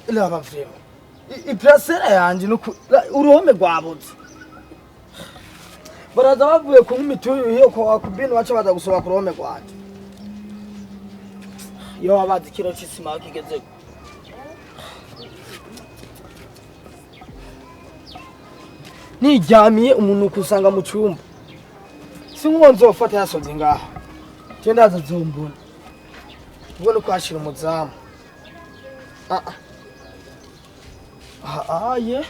Laba vrema. Iprasera yanje nuko uruhome rwabuze. Baraza bavuye ku mituyu iyo ko wakubini baca baza gusoba ku ruhome rwanje. Yo abazi kiro cy'isima kigeze. Nijyamiye umuntu kusanga mu cyumba. Sinkonzo ufata yasoze ngaha. Cyenda azombona. Ubwo no kwashira umuzamu. Ye.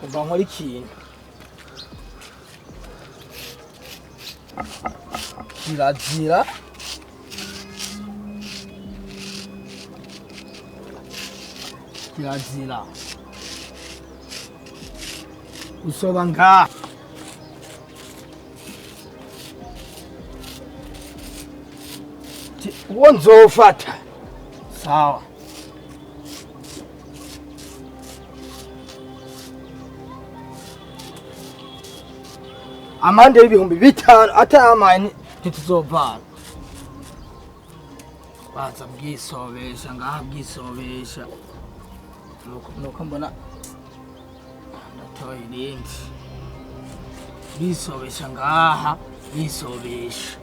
Kuva nkora ikintu. Kirazira. Kirazira. Usoba ngaha. Uwo nzofata. Sawa. Amande y'ibihumbi 5 atamaye ntituzovana. Baza bwisobesha ngaha bwisobesha. Nuko mbona ndatoye irindi. Bwisobesha ngaha bwisobesha.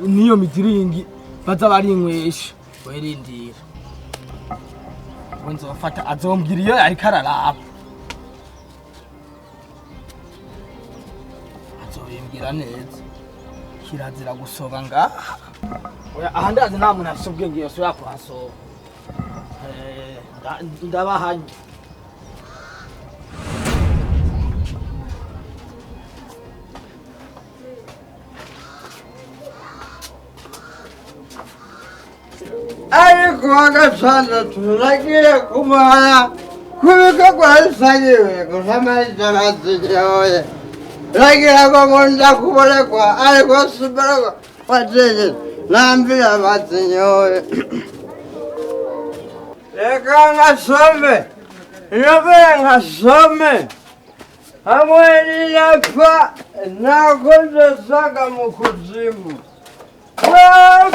Niyo midiringi baza barinywesha werindira. Wenzo bafata azombwira iyo ari kararaba. Azobimbwira neza. Kirazira gusoba ngaha. Oya ahandaze nta muntu afite ubwenge yose yakuhasoba. Ndabahanye. Ariko wagatandatu nagiye kumara kubikorwa rusange gusamariza baziyoye nagira ngo ndakuborekwa ariko subara wajeje nambira baziyoye reka ngasome nkasome hamwe n'iyapfa nakoze saga mu kuzimu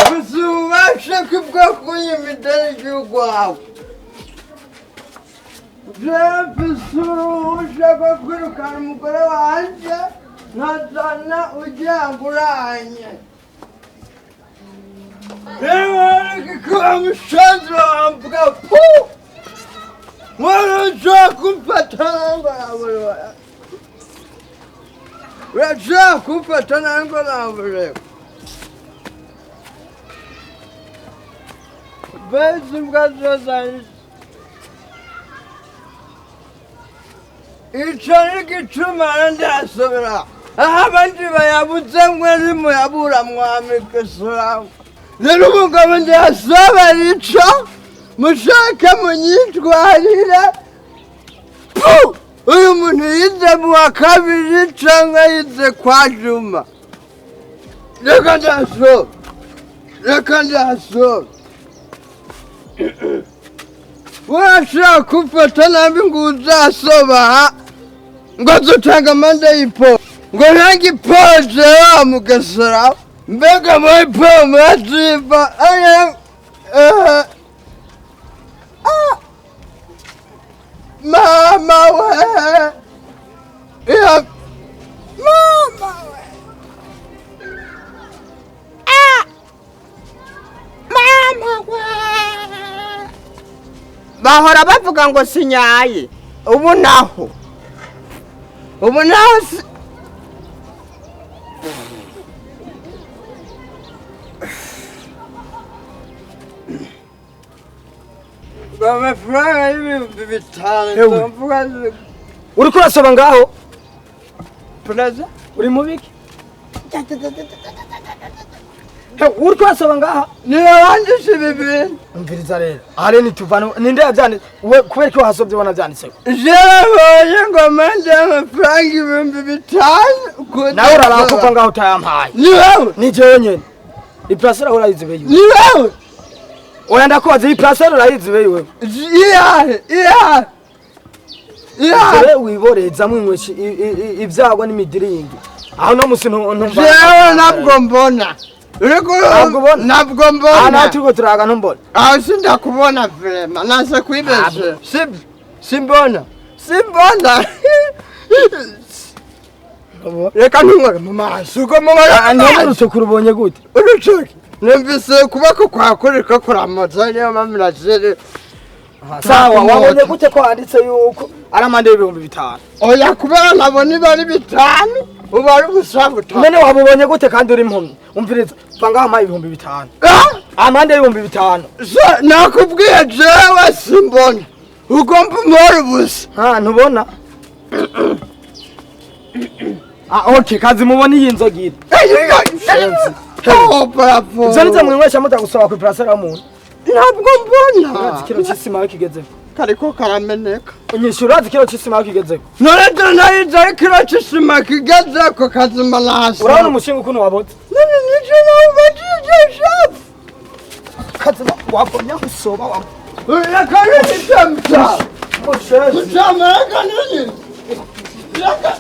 Kuzubasha kubwo y'imidari y'ugwawe. Ushaka kwirukana umugore wanje nkazana ujyanguranye. Reka musanzu wambuka pu. Mwana kumfata ngabura. Uraja kumfata ngabura. Bezi mgazozani Ichoni kichuma ndasobera abandi bayabuze mwari muyabura mwami kesura Lero mugabo ndasoba ico mushaka munyitwarire uyu muntu yize mu wa kabiri canke yize kwa Juma Reka ndasoba Washaka kumfata nabi ngo uzasoba ngo zutanga amande y'ipo ngo ntange ipoje wa mugesera mbega mu ipo mwaziva mama we mama we mama we bahora bavuga ngo sinyaye ubu naho bamefranga ibihumbi 5 mvuga uriko urasoba ngaho plaza uri mubiki uriko urasoba ngaha ni abandishe bibiri umviriza rero are nituvana ninde yavyanditse we kubera ko hasobye bona vyanditse jewe ngo mande amafaranga ibihumbi 5 nawe urarakuva ngaho utayampaye ni wewe ni jewe nyene iprasera urayize beyo ni wewe oya ndakubaza iprasera urayize beyo Ire wiboreza mwinweshi ivyagwa n'imidiringi aho no musi ntumva jewe nabwo mbona ntabwo mbona nawe turiko turaga ntumbona aho sindakubona vrema nase kwibeshe simbona reka ntunkore mu maso uko urutoki rubonye gute urutoki numvise ukuboko kwakuriko kuramotsa niyo mpamvu nashere sawa wabonye gute ko handitse yuko ari amande y'5,000 oya kubera nabona iba ari 5 uba ari gusanga none wabonye gute kandi uri impumyi umviriza vanga amaye 5,000 amande y'5,000 nakubwiye jewe simbona ugomba umora ubusa ntubona okay kazi mubona iyi nzogira ivyo nizo mwinywesha mutagusaba ku prasera y'umuntu ntabwo mbona kilo c'isima kigezeko kariko karameneka unyishura kilo c'isima kigezeko none nayize kilo c'isima kigezeko kazima nasi urabona umushinga ukuntu waboze none nije nawe bagije chef kazima waponya kusoba wa yakari nitamta mshama yakanini yaka